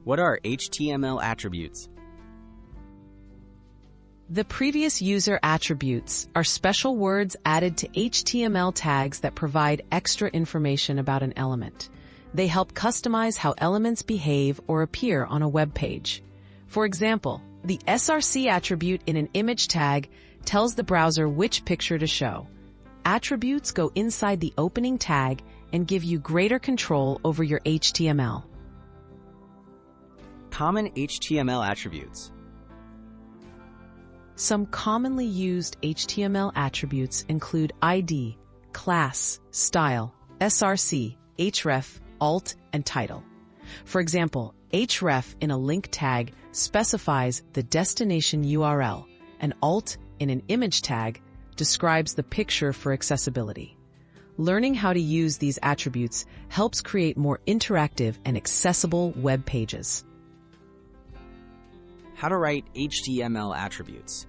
What are HTML attributes? The previous user attributes are special words added to HTML tags that provide extra information about an element. They help customize how elements behave or appear on a web page. For example, the src attribute in an image tag tells the browser which picture to show. Attributes go inside the opening tag and give you greater control over your HTML. Common HTML attributes. Some commonly used HTML attributes include ID, class, style, src, href, alt, and title. For example, href in a link tag specifies the destination URL, and alt in an image tag describes the picture for accessibility. Learning how to use these attributes helps create more interactive and accessible web pages. How to write HTML attributes.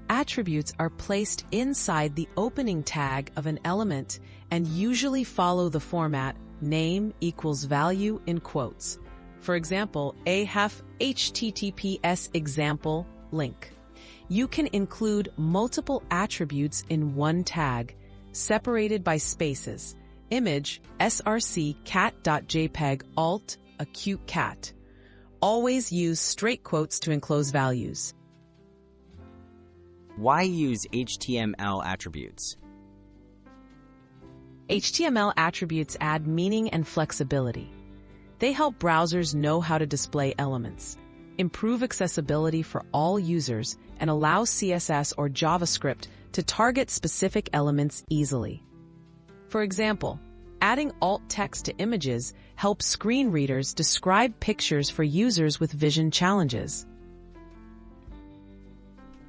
Attributes are placed inside the opening tag of an element and usually follow the format name equals value in quotes. For example, ahef https example link. You can include multiple attributes in one tag, separated by spaces. Image, src cat.jpg, alt, a cute cat. Always use straight quotes to enclose values. Why use HTML attributes? HTML attributes add meaning and flexibility. They help browsers know how to display elements, improve accessibility for all users, and allow CSS or JavaScript to target specific elements easily. For example, adding alt text to images helps screen readers describe pictures for users with vision challenges.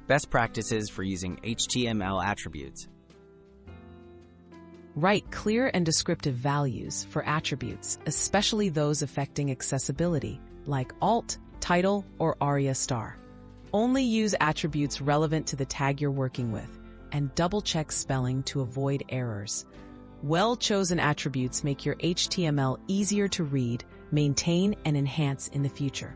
Best practices for using HTML attributes. Write clear and descriptive values for attributes, especially those affecting accessibility, like alt, title, or aria star. Only use attributes relevant to the tag you're working with, and double-check spelling to avoid errors. Well-chosen attributes make your HTML easier to read, maintain, and enhance in the future.